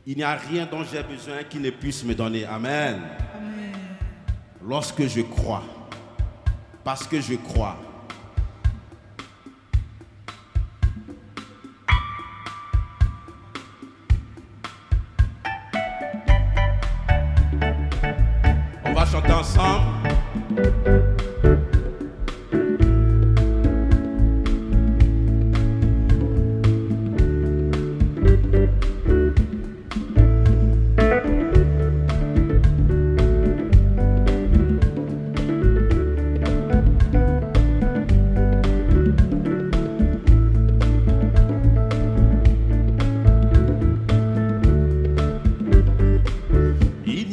Il n'y a rien dont j'ai besoin qui ne puisse me donner. Amen. Amen. Lorsque je crois, parce que je crois. On va chanter ensemble. Il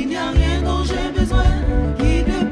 n'y a rien dont j'ai besoin qui ne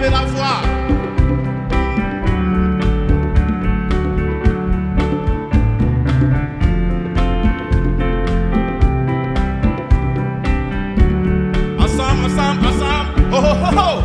élevez la voix. Ensemble, ensemble, ensemble. Oh, oh, oh, oh.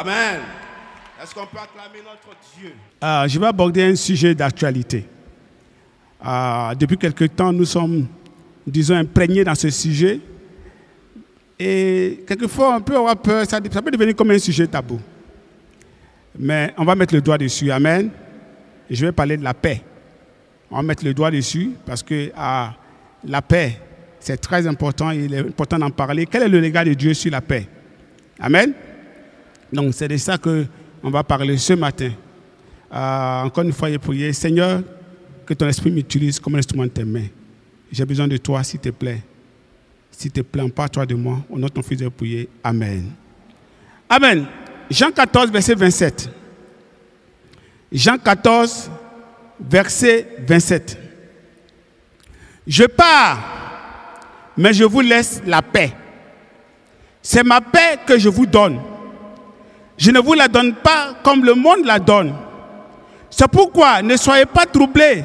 Amen. Est-ce qu'on peut acclamer notre Dieu? Je vais aborder un sujet d'actualité. Depuis quelque temps, nous sommes, disons, imprégnés dans ce sujet. Et quelquefois, on peut avoir peur, ça peut devenir comme un sujet tabou. Mais on va mettre le doigt dessus. Amen. Et je vais parler de la paix. On va mettre le doigt dessus parce que la paix, c'est très important. Il est important d'en parler. Quel est le regard de Dieu sur la paix? Amen. Donc, c'est de ça qu'on va parler ce matin. Encore une fois, je prie, Seigneur, que ton esprit m'utilise comme un instrument de tes mains. J'ai besoin de toi, s'il te plaît. S'il te plaît, empare-toi de moi. Au nom de ton Fils, je prie. Amen. Amen. Jean 14, verset 27. Jean 14, verset 27. Je pars, mais je vous laisse la paix. C'est ma paix que je vous donne. Je ne vous la donne pas comme le monde la donne. C'est pourquoi ne soyez pas troublés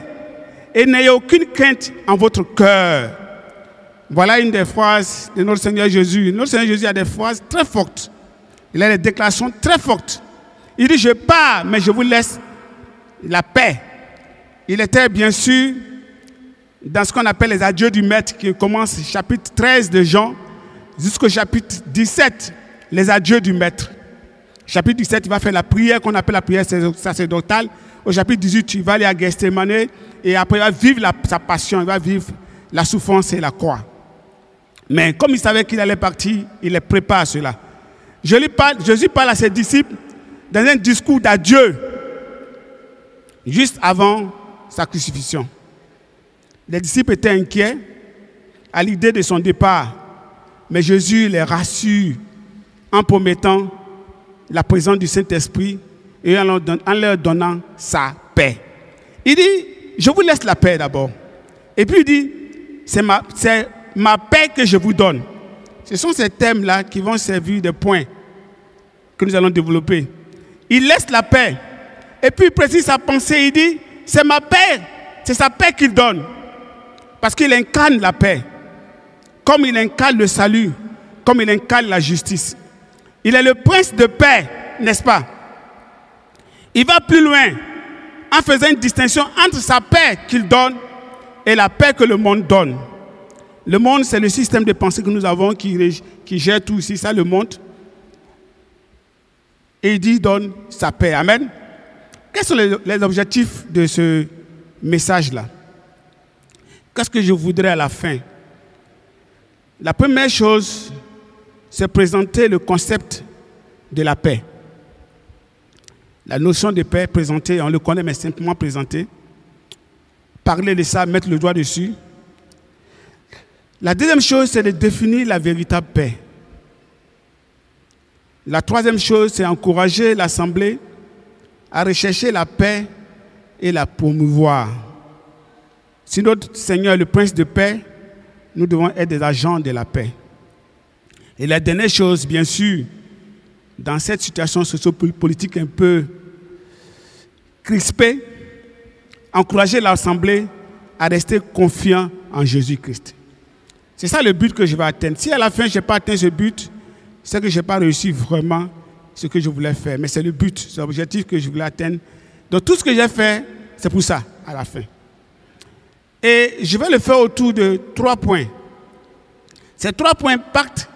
et n'ayez aucune crainte en votre cœur. Voilà une des phrases de notre Seigneur Jésus. Notre Seigneur Jésus a des phrases très fortes. Il a des déclarations très fortes. Il dit, je pars, mais je vous laisse la paix. Il était bien sûr dans ce qu'on appelle les adieux du Maître, qui commence chapitre 13 de Jean jusqu'au chapitre 17, les adieux du Maître. Chapitre 17, il va faire la prière qu'on appelle la prière sacerdotale. Au chapitre 18, il va aller à Gethsémane et après il va vivre sa passion, il va vivre la souffrance et la croix. Mais comme il savait qu'il allait partir, il les prépare à cela. Jésus parle à ses disciples dans un discours d'adieu, juste avant sa crucifixion. Les disciples étaient inquiets à l'idée de son départ, mais Jésus les rassure en promettant la présence du Saint-Esprit et en leur donnant sa paix. Il dit, je vous laisse la paix d'abord. Et puis il dit, c'est ma paix que je vous donne. Ce sont ces thèmes-là qui vont servir de points que nous allons développer. Il laisse la paix. Et puis il précise sa pensée, il dit, c'est ma paix, c'est sa paix qu'il donne. Parce qu'il incarne la paix. Comme il incarne le salut, comme il incarne la justice. Il est le prince de paix, n'est-ce pas? Il va plus loin en faisant une distinction entre sa paix qu'il donne et la paix que le monde donne. Le monde, c'est le système de pensée que nous avons qui gère tout ici, ça le monde. Et il dit, il donne sa paix. Amen. Quels sont les objectifs de ce message-là? Qu'est-ce que je voudrais à la fin? La première chose, c'est présenter le concept de la paix. La notion de paix présentée, on le connaît, mais simplement présentée. Parler de ça, mettre le doigt dessus. La deuxième chose, c'est de définir la véritable paix. La troisième chose, c'est encourager l'Assemblée à rechercher la paix et la promouvoir. Si notre Seigneur est le Prince de paix, nous devons être des agents de la paix. Et la dernière chose, bien sûr, dans cette situation socio-politique un peu crispée, encourager l'Assemblée à rester confiant en Jésus-Christ. C'est ça le but que je vais atteindre. Si à la fin, je n'ai pas atteint ce but, c'est que je n'ai pas réussi vraiment ce que je voulais faire. Mais c'est le but, c'est l'objectif que je voulais atteindre. Donc tout ce que j'ai fait, c'est pour ça, à la fin. Et je vais le faire autour de 3 points. Ces 3 points partent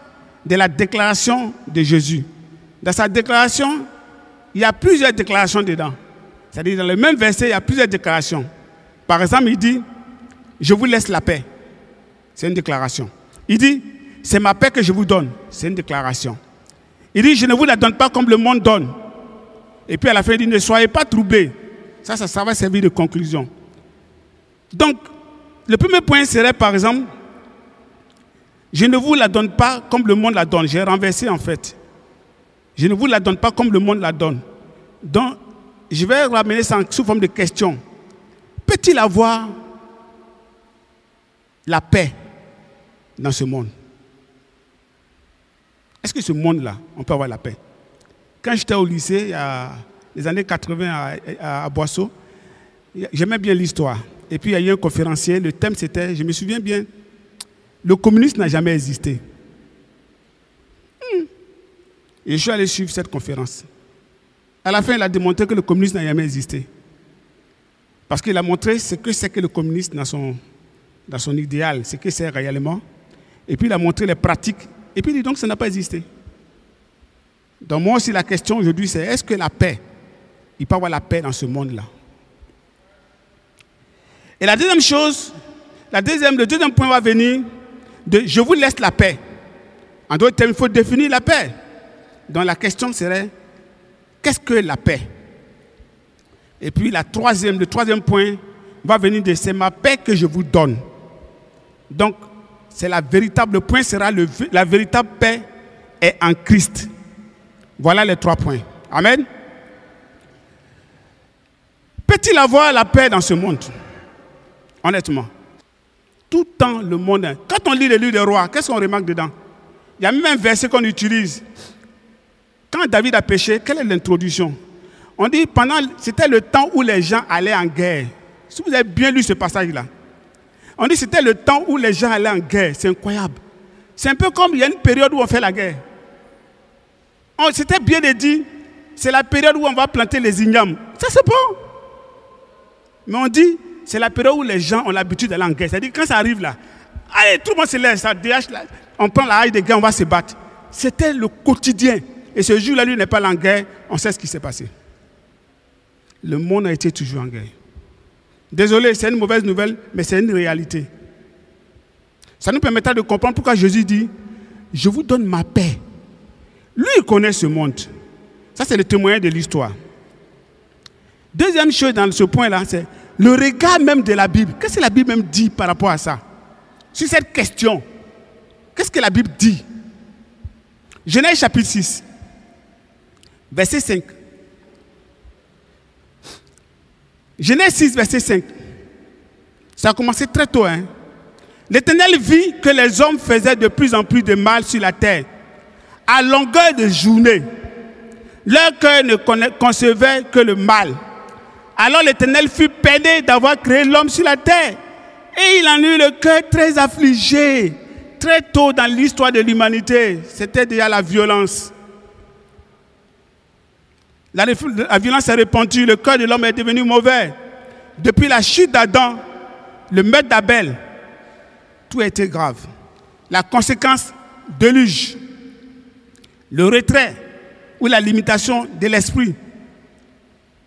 de la déclaration de Jésus. Dans sa déclaration, il y a plusieurs déclarations dedans. C'est-à-dire, dans le même verset, il y a plusieurs déclarations. Par exemple, il dit, je vous laisse la paix. C'est une déclaration. Il dit, c'est ma paix que je vous donne. C'est une déclaration. Il dit, je ne vous la donne pas comme le monde donne. Et puis à la fin, il dit, ne soyez pas troublés. Ça va servir de conclusion. Donc, le premier point serait, par exemple, je ne vous la donne pas comme le monde la donne. J'ai renversé, en fait. Je ne vous la donne pas comme le monde la donne. Donc, je vais ramener ça sous forme de question. Peut-il avoir la paix dans ce monde? Est-ce que ce monde-là, on peut avoir la paix? Quand j'étais au lycée, il y a les années 80 à Boisseau, j'aimais bien l'histoire. Et puis, il y a eu un conférencier, le thème c'était, je me souviens bien, le communisme n'a jamais existé. Et je suis allé suivre cette conférence. À la fin, il a démontré que le communisme n'a jamais existé. Parce qu'il a montré ce que c'est que le communisme dans son idéal, ce que c'est réellement. Et puis, il a montré les pratiques. Et puis, il dit donc, ça n'a pas existé. Donc, moi aussi, la question aujourd'hui, c'est est-ce que la paix, il peut y avoir la paix dans ce monde-là? Et la deuxième chose, le deuxième point va venir de « je vous laisse la paix ». En d'autres termes, il faut définir la paix. Donc, la question serait qu'est-ce que la paix? Et puis, le troisième point va venir de « c'est ma paix que je vous donne ». Donc, le véritable point sera la véritable paix est en Christ. Voilà les 3 points. Amen. Peut-il avoir la paix dans ce monde? Honnêtement. Tout le temps, le monde... Quand on lit le livre des rois, qu'est-ce qu'on remarque dedans? Il y a même un verset qu'on utilise. Quand David a péché, quelle est l'introduction? On dit, c'était le temps où les gens allaient en guerre. Si vous avez bien lu ce passage-là, on dit c'était le temps où les gens allaient en guerre. C'est incroyable. C'est un peu comme il y a une période où on fait la guerre. C'était bien de dire, c'est la période où on va planter les ignames. Ça, c'est bon. Mais on dit, c'est la période où les gens ont l'habitude d'aller en guerre. C'est-à-dire, quand ça arrive là, allez, tout le monde se lève, ça déhache là, on prend la hache des guerres, on va se battre. C'était le quotidien. Et ce jour-là, lui n'est pas en guerre, on sait ce qui s'est passé. Le monde a été toujours en guerre. Désolé, c'est une mauvaise nouvelle, mais c'est une réalité. Ça nous permettra de comprendre pourquoi Jésus dit, je vous donne ma paix. Lui, il connaît ce monde. Ça, c'est le témoignage de l'histoire. Deuxième chose dans ce point-là, c'est le regard même de la Bible. Qu'est-ce que la Bible même dit par rapport à ça? Sur cette question, qu'est-ce que la Bible dit? Genèse chapitre 6, verset 5. Genèse 6, verset 5. Ça a commencé très tôt. Hein? L'Éternel vit que les hommes faisaient de plus en plus de mal sur la terre. À longueur de journée, leur cœur ne concevait que le mal. Alors l'Éternel fut peiné d'avoir créé l'homme sur la terre. Et il en eut le cœur très affligé. Très tôt dans l'histoire de l'humanité, c'était déjà la violence. La violence s'est répandue, le cœur de l'homme est devenu mauvais. Depuis la chute d'Adam, le meurtre d'Abel, tout a été grave. La conséquence, déluge. Le retrait ou la limitation de l'esprit.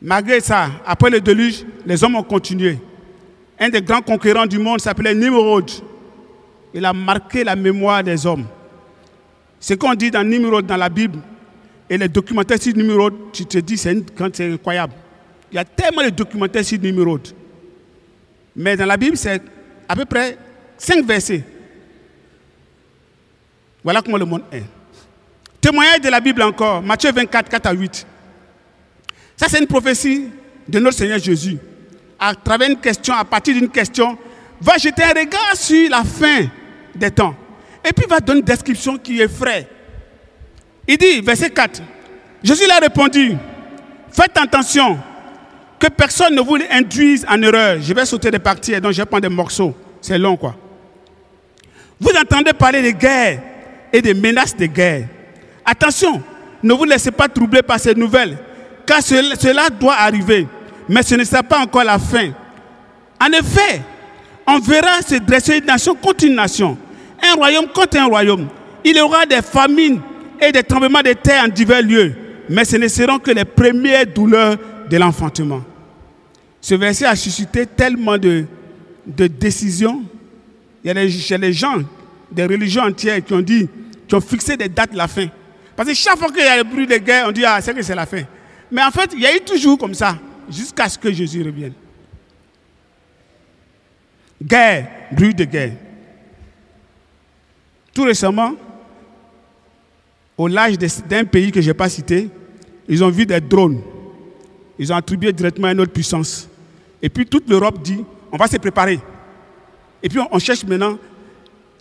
Malgré ça, après le déluge, les hommes ont continué. Un des grands conquérants du monde s'appelait Nimrod. Il a marqué la mémoire des hommes. Ce qu'on dit dans Nimrod, dans la Bible, et les documentaires sur Nimrod, tu te dis, c'est incroyable. Il y a tellement de documentaires sur Nimrod. Mais dans la Bible, c'est à peu près 5 versets. Voilà comment le monde est. Témoignage de la Bible encore, Matthieu 24, 4 à 8. Ça, c'est une prophétie de notre Seigneur Jésus. À travers une question, à partir d'une question, va jeter un regard sur la fin des temps. Et puis, il va donner une description qui effraie. Il dit, verset 4, Jésus leur a répondu, faites attention, que personne ne vous induise en erreur. Je vais sauter des parties, donc je vais prendre des morceaux. C'est long, quoi. Vous entendez parler de guerre et des menaces de guerre. Attention, ne vous laissez pas troubler par ces nouvelles, car cela doit arriver, mais ce ne sera pas encore la fin. En effet, on verra se dresser une nation contre une nation, un royaume contre un royaume. Il y aura des famines et des tremblements de terre en divers lieux. mais ce ne seront que les premières douleurs de l'enfantement. Ce verset a suscité tellement de décisions. Il y a des gens, des religions entières qui ont fixé des dates de la fin. Parce que chaque fois qu'il y a le bruit de guerre, on dit « c'est que c'est la fin ». Mais en fait, il y a eu toujours comme ça, jusqu'à ce que Jésus revienne. Guerre, bruit de guerre. Tout récemment, au large d'un pays que je n'ai pas cité, ils ont vu des drones. Ils ont attribué directement à une autre puissance. Et puis toute l'Europe dit, on va se préparer. Et puis on cherche maintenant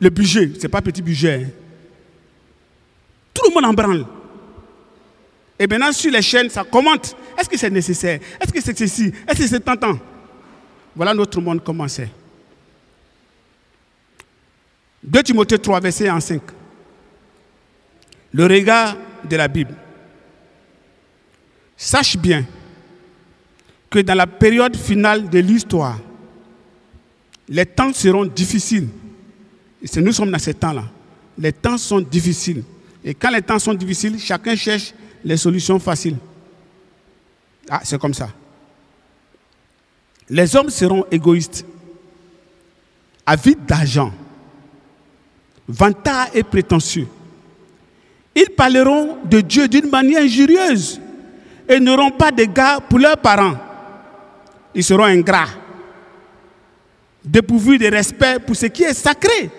le budget. Ce n'est pas petit budget. Hein. Tout le monde en branle. Et maintenant sur les chaînes, ça commente. Est-ce que c'est nécessaire? Est-ce que c'est ceci? Est-ce que c'est tentant? Voilà notre monde commençait. 2 Timothée 3, verset 1 à 5. Le regard de la Bible. Sache bien que dans la période finale de l'histoire, les temps seront difficiles. Et nous sommes dans ces temps-là. Les temps sont difficiles. Et quand les temps sont difficiles, chacun cherche les solutions faciles. Ah, c'est comme ça. Les hommes seront égoïstes, avides d'argent, vantards et prétentieux. Ils parleront de Dieu d'une manière injurieuse et n'auront pas d'égard pour leurs parents. Ils seront ingrats, dépourvus de respect pour ce qui est sacré,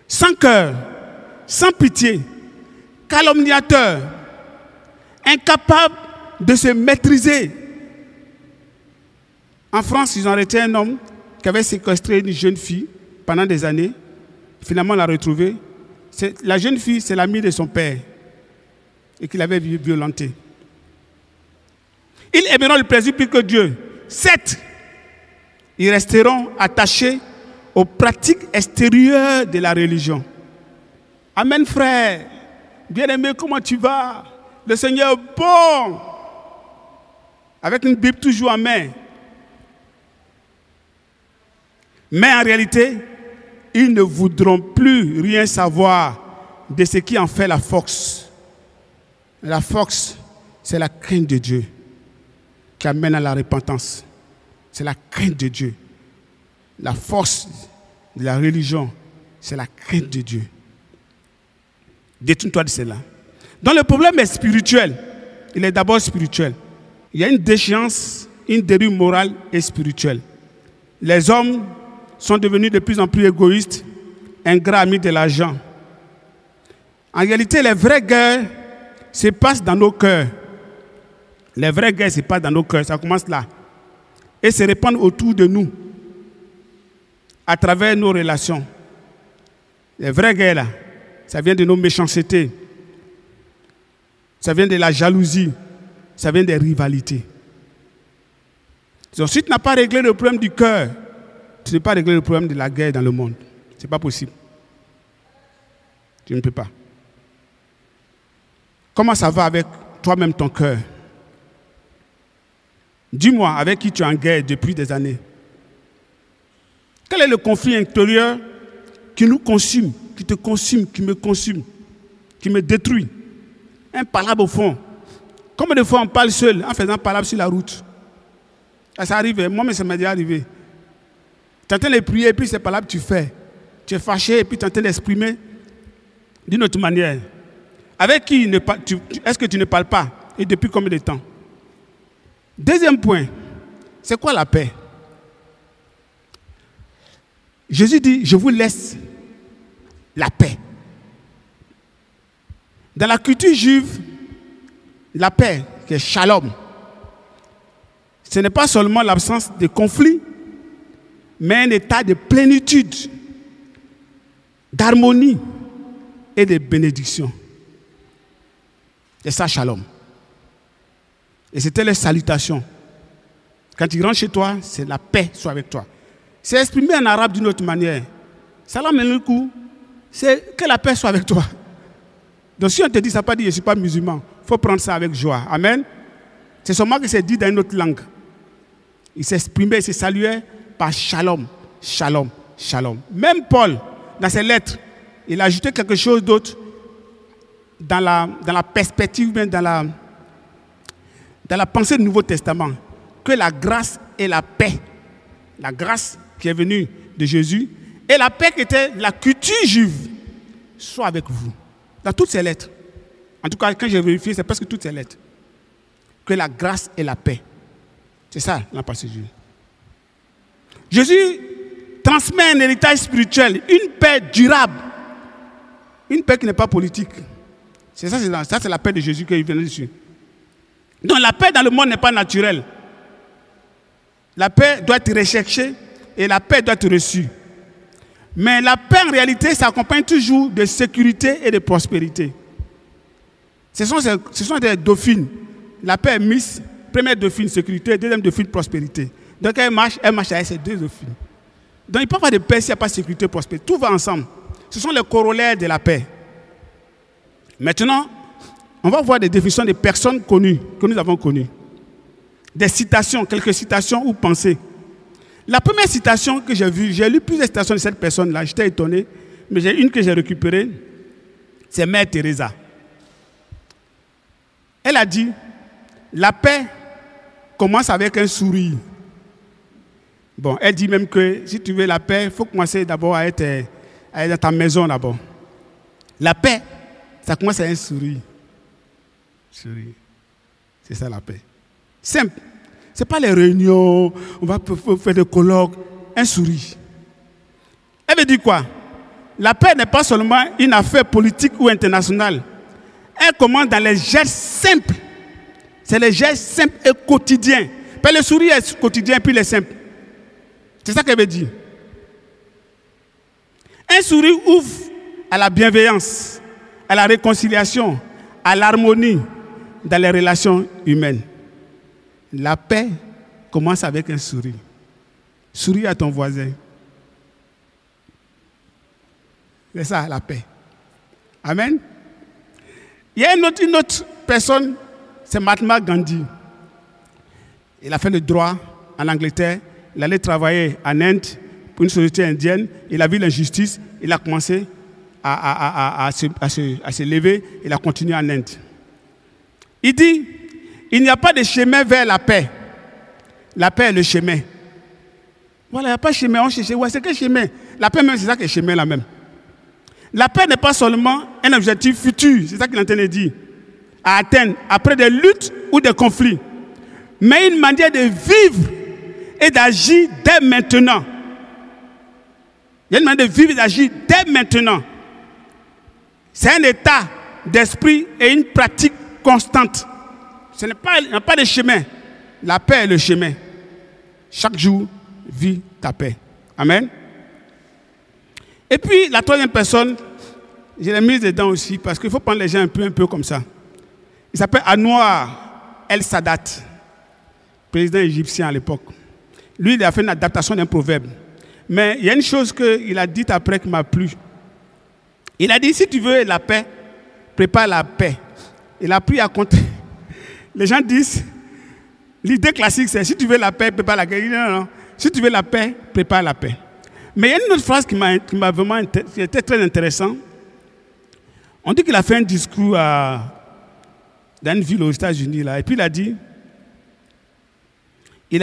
sans cœur, sans pitié, calomniateurs, incapables de se maîtriser. En France, ils ont arrêté un homme qui avait séquestré une jeune fille pendant des années. Finalement, on l'a retrouvée. La jeune fille, c'est l'amie de son père et qu'il avait violenté. Ils aimeront le plaisir plus que Dieu. 7. Ils resteront attachés aux pratiques extérieures de la religion. Amen, frère. Bien-aimé, comment tu vas? Le Seigneur est bon. Avec une Bible toujours en main. Mais en réalité, ils ne voudront plus rien savoir de ce qui en fait la force. La force, c'est la crainte de Dieu qui amène à la repentance. C'est la crainte de Dieu. La force de la religion, c'est la crainte de Dieu. Détourne-toi de cela. Donc le problème est spirituel. Il est d'abord spirituel. Il y a une déchéance, une dérive morale et spirituelle. Les hommes sont devenus de plus en plus égoïstes, ingrats, amis de l'argent. En réalité, les vraies guerres se passent dans nos cœurs. Les vraies guerres se passent dans nos cœurs. Ça commence là. Et se répandent autour de nous, à travers nos relations. Les vraies guerres, là, ça vient de nos méchancetés. Ça vient de la jalousie. Ça vient des rivalités. Donc, si tu n'as pas réglé le problème du cœur, tu ne peux pas régler le problème de la guerre dans le monde. Ce n'est pas possible. Tu ne peux pas. Comment ça va avec toi-même, ton cœur? Dis-moi, avec qui tu es en guerre depuis des années? Quel est le conflit intérieur qui nous consume, qui te consume, qui me détruit? Un palabre au fond. Combien de fois on parle seul en faisant palabre sur la route? Ça arrive, moi-même ça m'est déjà arrivé. Tu es en train de prier et puis ces palabres tu fais. Tu es fâché et puis tu es en train d'exprimer d'une autre manière. Avec qui est-ce que tu ne parles pas? Et depuis combien de temps? Deuxième point, c'est quoi la paix? Jésus dit, je vous laisse la paix. Dans la culture juive, la paix, qui est shalom, ce n'est pas seulement l'absence de conflit, mais un état de plénitude, d'harmonie et de bénédiction. C'est ça, shalom. Et c'était les salutations. Quand tu rentres chez toi, c'est la paix soit avec toi. C'est exprimé en arabe d'une autre manière. Salam alaikum, c'est que la paix soit avec toi. Donc si on te dit, ça ne veut pas dire je ne suis pas musulman, il faut prendre ça avec joie. Amen. C'est seulement que c'est dit dans une autre langue. Il s'exprimait, il se saluait par shalom, shalom, shalom. Même Paul, dans ses lettres, il a ajouté quelque chose d'autre dans la perspective, même dans la pensée du Nouveau Testament, que la grâce et la paix, la grâce qui est venue de Jésus, et la paix qui était la culture juive, soit avec vous. Dans toutes ces lettres. En tout cas, quand j'ai vérifié, c'est presque toutes ces lettres. Que la grâce et la paix. C'est ça, la pensée juive. Jésus transmet un héritage spirituel, une paix durable. Une paix qui n'est pas politique. C'est ça, c'est la paix de Jésus qui vient dessus. Donc la paix dans le monde n'est pas naturelle. La paix doit être recherchée et la paix doit être reçue. Mais la paix en réalité s'accompagne toujours de sécurité et de prospérité. Ce sont des dauphines. La paix est mise, première dauphine sécurité, deuxième dauphine prospérité. Donc elle marche avec ces deux dauphines. Donc il ne peut pas avoir de paix s'il n'y a pas de sécurité et prospérité. Tout va ensemble. Ce sont les corollaires de la paix. Maintenant, on va voir des définitions de personnes connues, que nous avons connues. Des citations, quelques citations ou pensées. La première citation que j'ai vue, j'ai lu plusieurs citations de cette personne-là, j'étais étonné, mais j'ai une que j'ai récupérée, c'est Mère Teresa. Elle a dit, la paix commence avec un sourire. Bon, elle dit même que si tu veux la paix, il faut commencer d'abord à être dans ta maison d'abord. La paix, ça commence avec un sourire. Sourire. C'est ça la paix. Simple. Ce n'est pas les réunions, on va faire des colloques, un sourire. Elle veut dire quoi? La paix n'est pas seulement une affaire politique ou internationale. Elle commence dans les gestes simples. C'est les gestes simples et quotidiens. Le sourire est quotidien puis il est simple. C'est ça qu'elle veut dire. Un sourire ouvre à la bienveillance, à la réconciliation, à l'harmonie dans les relations humaines. La paix commence avec un sourire. Souris à ton voisin. C'est ça la paix. Amen. Il y a une autre personne, c'est Mahatma Gandhi. Il a fait le droit en Angleterre. Il allait travailler en Inde pour une société indienne. Il a vu l'injustice. Il a commencé à se lever. Il a continué en Inde. Il dit, il n'y a pas de chemin vers la paix. La paix est le chemin. Voilà, il n'y a pas de chemin. On cherche, ouais, c'est quel chemin? La paix même, c'est ça qui est le chemin là même. La paix n'est pas seulement un objectif futur, c'est ça qu'il est en train de dire, à atteindre après des luttes ou des conflits, mais une manière de vivre et d'agir dès maintenant. Il y a une manière de vivre et d'agir dès maintenant. C'est un état d'esprit et une pratique constante. Il n'y a pas de chemin. La paix est le chemin. Chaque jour, vis ta paix. Amen. Et puis, la troisième personne, je l'ai mise dedans aussi parce qu'il faut prendre les gens un peu comme ça. Il s'appelle Anwar el-Sadat, président égyptien à l'époque. Lui, il a fait une adaptation d'un proverbe. Mais il y a une chose qu'il a dite après qui m'a plu. Il a dit, si tu veux la paix, prépare la paix. Il a pris à compte. Les gens disent, l'idée classique c'est, si tu veux la paix, prépare la paix. Non. Si tu veux la paix, prépare la paix. Mais il y a une autre phrase qui m'a vraiment qui était très intéressante. On dit qu'il a fait un discours dans une ville aux États-Unis là, et puis il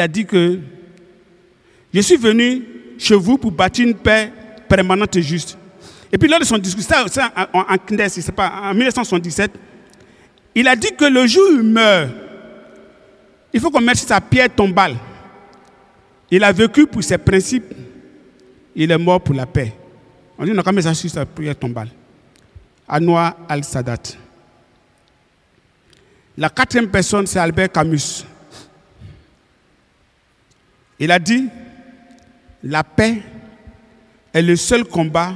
a dit que je suis venu chez vous pour bâtir une paix permanente et juste. Et puis lors de son discours, ça en 1977, il a dit que le jour où il meurt, il faut qu'on mette sa pierre tombale. Il a vécu pour ses principes. Il est mort pour la paix. On dit, on a quand même ça sur sa prière tombale. Anwar el-Sadat. La quatrième personne, c'est Albert Camus. Il a dit, la paix est le seul combat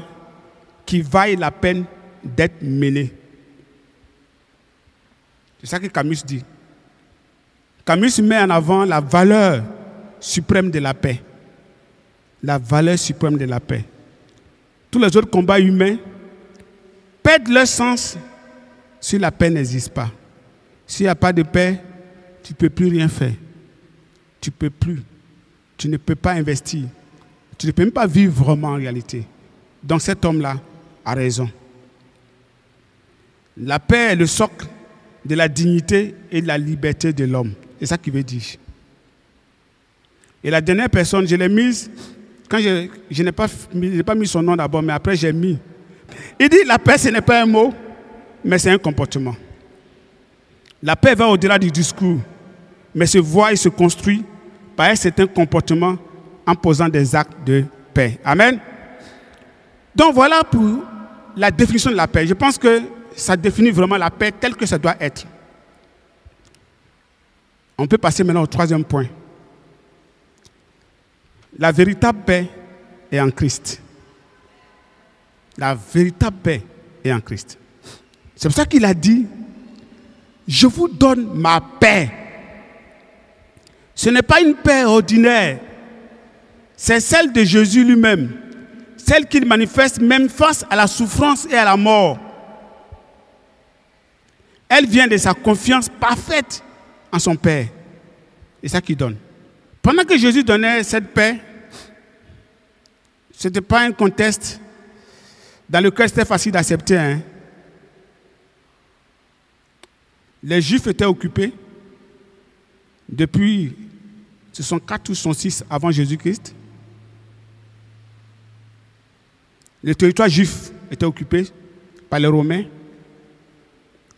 qui vaille la peine d'être mené. C'est ça que Camus dit. Camus met en avant la valeur suprême de la paix. La valeur suprême de la paix. Tous les autres combats humains perdent leur sens si la paix n'existe pas. S'il n'y a pas de paix, tu ne peux plus rien faire. Tu ne peux plus. Tu ne peux pas investir. Tu ne peux même pas vivre vraiment en réalité. Donc cet homme-là a raison. La paix est le socle de la dignité et de la liberté de l'homme. C'est ça qu'il veut dire. Et la dernière personne, je l'ai mise, quand je n'ai pas mis son nom d'abord, mais après j'ai mis. Il dit, la paix, ce n'est pas un mot, mais c'est un comportement. La paix va au-delà du discours, mais se voit et se construit par un certain comportement en posant des actes de paix. Amen. Donc voilà pour la définition de la paix. Je pense que ça définit vraiment la paix telle que ça doit être. On peut passer maintenant au troisième point. La véritable paix est en Christ. La véritable paix est en Christ. C'est pour ça qu'il a dit, je vous donne ma paix. Ce n'est pas une paix ordinaire. C'est celle de Jésus lui-même. Celle qu'il manifeste même face à la souffrance et à la mort. Elle vient de sa confiance parfaite en son Père. C'est ça qu'il donne. Pendant que Jésus donnait cette paix, ce n'était pas un contexte dans lequel c'était facile d'accepter. Hein. Les Juifs étaient occupés depuis 64 ou 66 avant Jésus-Christ. Le territoire juif était occupé par les Romains.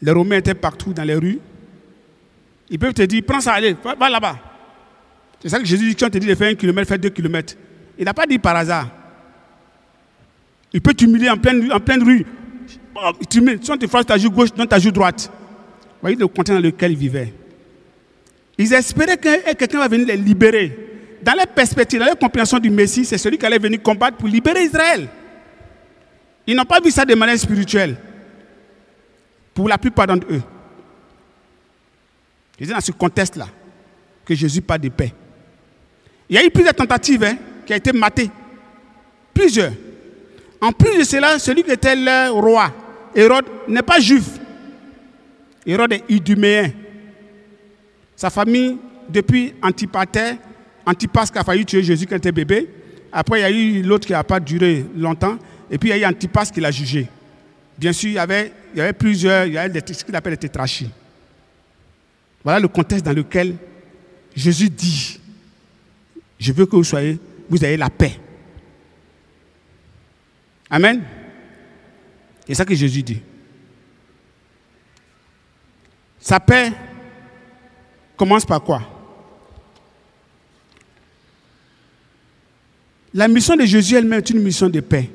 Les Romains étaient partout dans les rues. Ils peuvent te dire, prends ça, allez, va là-bas. C'est ça que Jésus dit, quand on te dit de faire 1 kilomètre, fais 2 kilomètres. Il n'a pas dit par hasard. Il peut t'humilier en pleine rue. Il t'humilie, soit tu fasses ta joue gauche, dans ta joue droite. Vous voyez le contexte dans lequel ils vivaient. Ils espéraient que quelqu'un va venir les libérer. Dans leur perspective, dans leur compréhension du Messie, c'est celui qui allait venir combattre pour libérer Israël. Ils n'ont pas vu ça de manière spirituelle. Pour la plupart d'entre eux. C'est dans ce contexte-là que Jésus parle de paix. Il y a eu plusieurs tentatives qui ont été matées. Plusieurs. En plus de cela, celui qui était le roi, Hérode, n'est pas juif. Hérode est iduméen. Sa famille, depuis Antipas qui a failli tuer Jésus quand il était bébé. Après, il y a eu l'autre qui n'a pas duré longtemps. Et puis, il y a eu Antipas qui l'a jugé. Bien sûr, il y avait plusieurs, il y avait ce qu'il appelle les tétrarchies. Voilà le contexte dans lequel Jésus dit, je veux que vous ayez la paix. Amen. C'est ça que Jésus dit. Sa paix commence par quoi? La mission de Jésus elle-même est une mission de paix.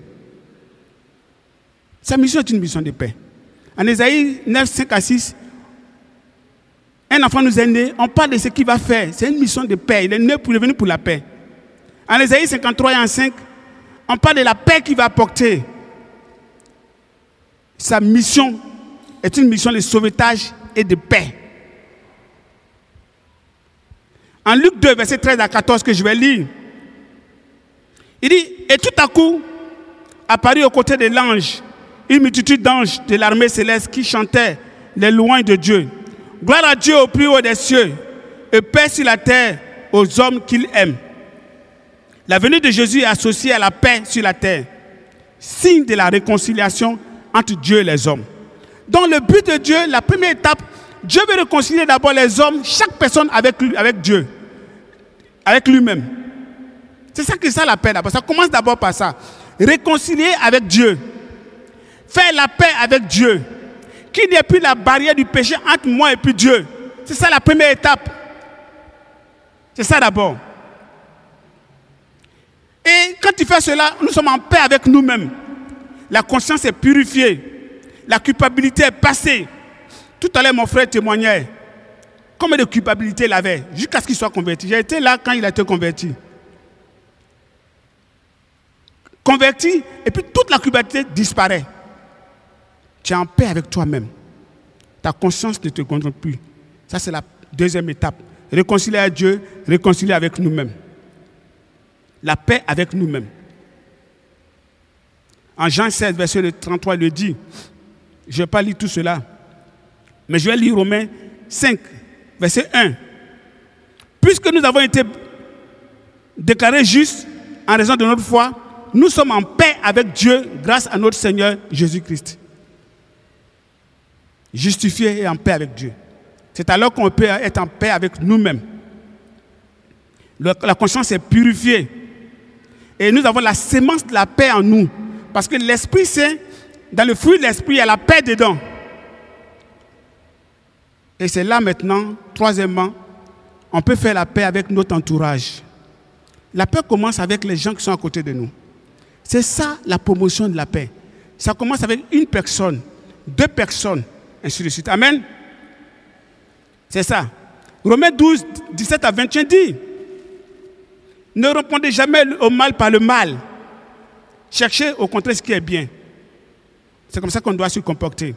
Sa mission est une mission de paix. En Ésaïe 9, 5 à 6, un enfant nous est né, on parle de ce qu'il va faire. C'est une mission de paix. Il est né pour venir pour la paix. En Ésaïe 53 et en 5, on parle de la paix qu'il va apporter. Sa mission est une mission de sauvetage et de paix. En Luc 2, verset 13 à 14, que je vais lire, il dit, et tout à coup, apparut aux côtés de l'ange, une multitude d'anges de l'armée céleste qui chantaient les louanges de Dieu. Gloire à Dieu au plus haut des cieux, et paix sur la terre aux hommes qu'il aime. La venue de Jésus est associée à la paix sur la terre, signe de la réconciliation entre Dieu et les hommes. Donc le but de Dieu, la première étape, Dieu veut réconcilier d'abord les hommes, chaque personne avec Dieu, avec lui-même. C'est ça que c'est la paix d'abord. Ça commence d'abord par ça. Réconcilier avec Dieu. Faire la paix avec Dieu. Qu'il n'y ait plus la barrière du péché entre moi et puis Dieu. C'est ça la première étape. C'est ça d'abord. Et quand tu fais cela, nous sommes en paix avec nous-mêmes. La conscience est purifiée. La culpabilité est passée. Tout à l'heure, mon frère témoignait. Combien de culpabilité il avait jusqu'à ce qu'il soit converti. J'ai été là quand il a été converti. Converti, et puis toute la culpabilité disparaît. Tu es en paix avec toi-même. Ta conscience ne te contrôle plus. Ça, c'est la deuxième étape. Réconcilier avec Dieu, réconcilier avec nous-mêmes. La paix avec nous-mêmes. En Jean 16, verset 33, il le dit. Je ne vais pas lire tout cela. Mais je vais lire Romains 5, verset 1. Puisque nous avons été déclarés justes en raison de notre foi, nous sommes en paix avec Dieu grâce à notre Seigneur Jésus-Christ. justifiés et en paix avec Dieu. C'est alors qu'on peut être en paix avec nous-mêmes. La conscience est purifiée. Et nous avons la sémence de la paix en nous. Parce que l'Esprit Saint, dans le fruit de l'Esprit, il y a la paix dedans. Et c'est là maintenant, troisièmement, on peut faire la paix avec notre entourage. La paix commence avec les gens qui sont à côté de nous. C'est ça la promotion de la paix. Ça commence avec une personne, 2 personnes, ainsi de suite. Amen. C'est ça. Romains 12, 17 à 21 dit, ne répondez jamais au mal par le mal. Cherchez au contraire ce qui est bien. C'est comme ça qu'on doit se comporter.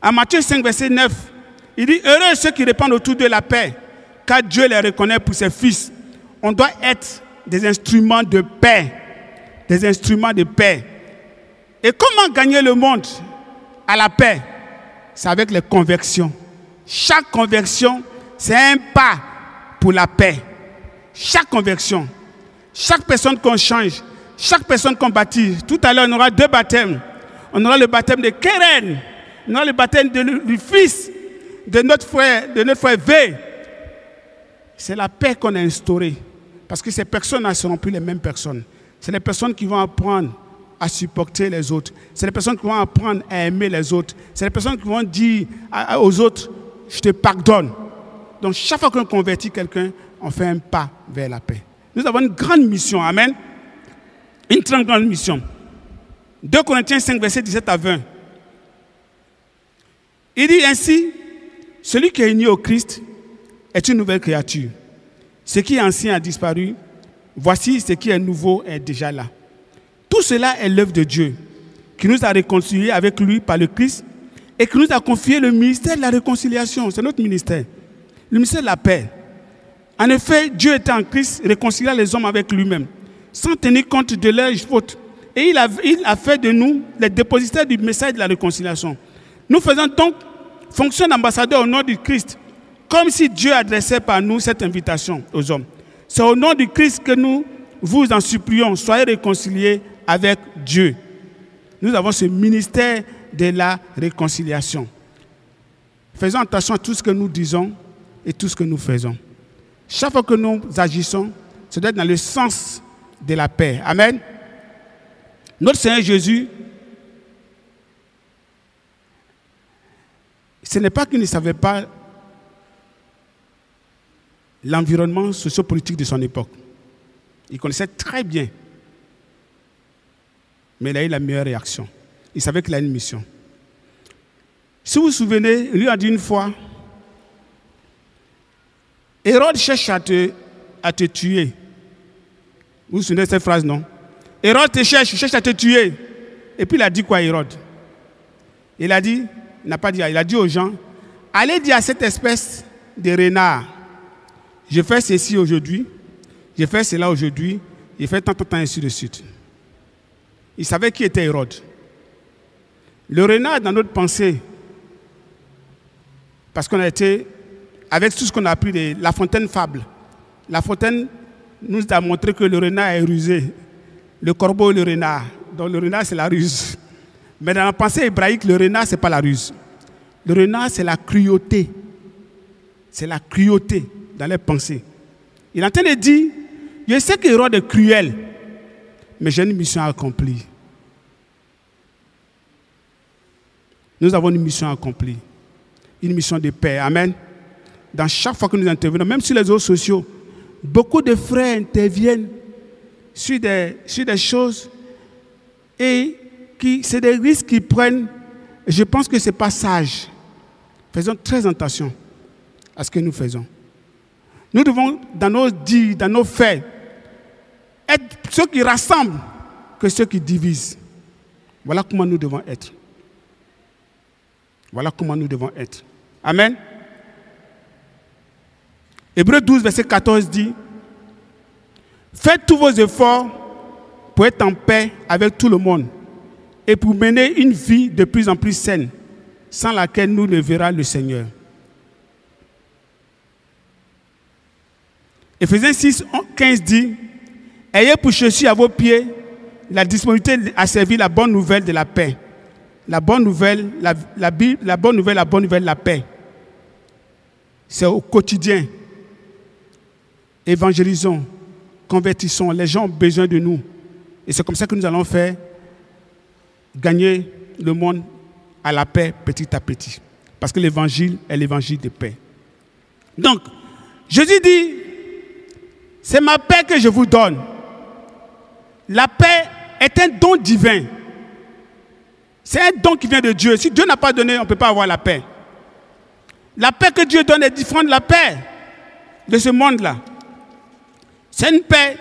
À Matthieu 5, verset 9, il dit, heureux ceux qui répandent autour de la paix, car Dieu les reconnaît pour ses fils. On doit être des instruments de paix. Des instruments de paix. Et comment gagner le monde à la paix? C'est avec les conversions. Chaque conversion, c'est un pas pour la paix. Chaque conversion, chaque personne qu'on change, chaque personne qu'on baptise. Tout à l'heure, on aura 2 baptêmes. On aura le baptême de Keren, on aura le baptême du fils de notre frère V. C'est la paix qu'on a instaurée. Parce que ces personnes ne seront plus les mêmes personnes. C'est les personnes qui vont apprendre à supporter les autres. C'est les personnes qui vont apprendre à aimer les autres. C'est les personnes qui vont dire aux autres, je te pardonne. Donc chaque fois qu'on convertit quelqu'un, on fait un pas vers la paix. Nous avons une grande mission, amen. Une très grande mission. 2 Corinthiens 5, verset 17 à 20. Il dit ainsi, celui qui est uni au Christ est une nouvelle créature. Ce qui est ancien a disparu. Voici ce qui est nouveau est déjà là. Tout cela est l'œuvre de Dieu, qui nous a réconciliés avec lui par le Christ et qui nous a confié le ministère de la réconciliation. C'est notre ministère. Le ministère de la paix. En effet, Dieu était en Christ, réconciliant les hommes avec lui-même, sans tenir compte de leurs fautes. Et il a fait de nous les dépositaires du message de la réconciliation. Nous faisons donc fonction d'ambassadeur au nom du Christ, comme si Dieu adressait par nous cette invitation aux hommes. C'est au nom du Christ que nous vous en supplions, soyez réconciliés avec Dieu. Nous avons ce ministère de la réconciliation. Faisons attention à tout ce que nous disons et tout ce que nous faisons. Chaque fois que nous agissons, ça doit être dans le sens de la paix. Amen. Notre Seigneur Jésus, ce n'est pas qu'il ne savait pas l'environnement sociopolitique de son époque. Il connaissait très bien. Mais il a eu la meilleure réaction. Il savait qu'il a une mission. Si vous vous souvenez, lui a dit une fois, Hérode cherche à te tuer. Vous vous souvenez de cette phrase, non? Hérode te cherche à te tuer. Et puis il a dit quoi, Hérode? Il a dit, il n'a pas dit, il a dit aux gens, allez dire à cette espèce de renard, je fais ceci aujourd'hui, je fais cela aujourd'hui, je fais tant, ainsi de suite. Il savait qui était Hérode. Le renard, dans notre pensée, parce qu'on a été, avec tout ce qu'on a appris de La Fontaine fable, La Fontaine nous a montré que le renard est rusé, le corbeau et le renard. Donc le renard, c'est la ruse. Mais dans la pensée hébraïque, le renard, ce n'est pas la ruse. Le renard, c'est la cruauté. C'est la cruauté dans les pensées. Il est en train de dire, je sais que Hérode est cruel, mais j'ai une mission à accomplir. Nous avons une mission à accomplir. Une mission de paix. Amen. Dans chaque fois que nous intervenons, même sur les réseaux sociaux, beaucoup de frères interviennent sur des choses et c'est des risques qu'ils prennent. Je pense que ce n'est pas sage. Faisons très attention à ce que nous faisons. Nous devons, dans nos dits, dans nos faits, être ceux qui rassemblent que ceux qui divisent. Voilà comment nous devons être. Voilà comment nous devons être. Amen. Hébreux 12, verset 14 dit, faites tous vos efforts pour être en paix avec tout le monde et pour mener une vie de plus en plus saine, sans laquelle nous ne verra le Seigneur. Éphésiens 6, 15 dit, ayez pour chaussure à vos pieds la disponibilité à servir la bonne nouvelle de la paix. La bonne nouvelle, la bonne nouvelle, la paix. C'est au quotidien. Évangélisons, convertissons. Les gens ont besoin de nous. Et c'est comme ça que nous allons faire gagner le monde à la paix petit à petit. Parce que l'évangile est l'évangile de paix. Donc, Jésus dit, c'est ma paix que je vous donne. La paix est un don divin. C'est un don qui vient de Dieu. Si Dieu n'a pas donné, on ne peut pas avoir la paix. La paix que Dieu donne est différente de la paix de ce monde-là. C'est une paix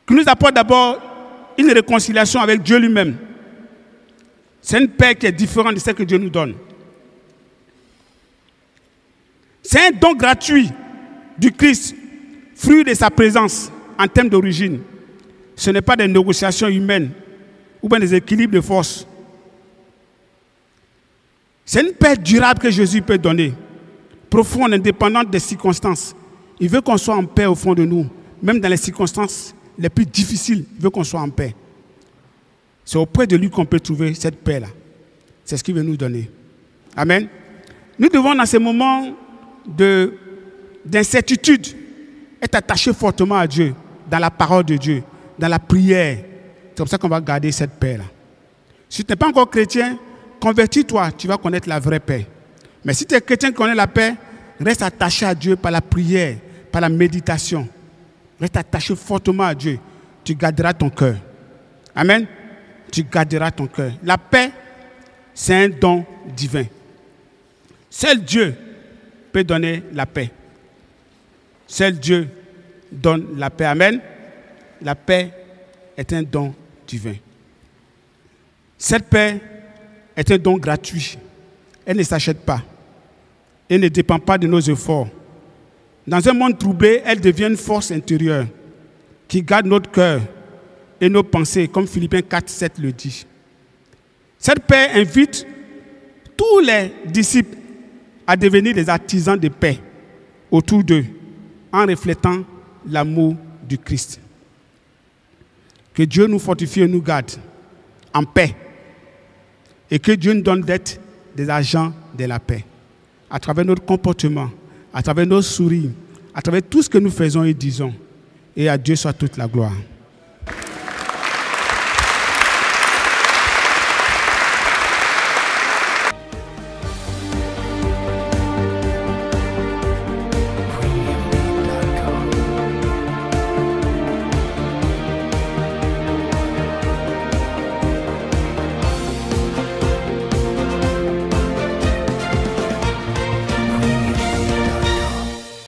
qui nous apporte d'abord une réconciliation avec Dieu lui-même. C'est une paix qui est différente de celle que Dieu nous donne. C'est un don gratuit du Christ, fruit de sa présence en termes d'origine. Ce n'est pas des négociations humaines ou bien des équilibres de force. C'est une paix durable que Jésus peut donner, profonde, indépendante des circonstances. Il veut qu'on soit en paix au fond de nous, même dans les circonstances les plus difficiles, il veut qu'on soit en paix. C'est auprès de lui qu'on peut trouver cette paix-là. C'est ce qu'il veut nous donner. Amen. Nous devons, dans ces moments d'incertitude, être attachés fortement à Dieu, dans la parole de Dieu, dans la prière. C'est comme ça qu'on va garder cette paix-là. Si tu n'es pas encore chrétien, convertis-toi, tu vas connaître la vraie paix. Mais si tu es chrétien qui connaît la paix, reste attaché à Dieu par la prière, par la méditation. Reste attaché fortement à Dieu. Tu garderas ton cœur. Amen. Tu garderas ton cœur. La paix, c'est un don divin. Seul Dieu peut donner la paix. Seul Dieu donne la paix. Amen. La paix est un don divin. Cette paix est un don gratuit. Elle ne s'achète pas. Elle ne dépend pas de nos efforts. Dans un monde troublé, elle devient une force intérieure qui garde notre cœur et nos pensées, comme Philippiens 4, 7 le dit. Cette paix invite tous les disciples à devenir des artisans de paix autour d'eux, en reflétant l'amour du Christ. Que Dieu nous fortifie et nous garde en paix. Et que Dieu nous donne d'être des agents de la paix. À travers notre comportement, à travers nos sourires, à travers tout ce que nous faisons et disons. Et à Dieu soit toute la gloire.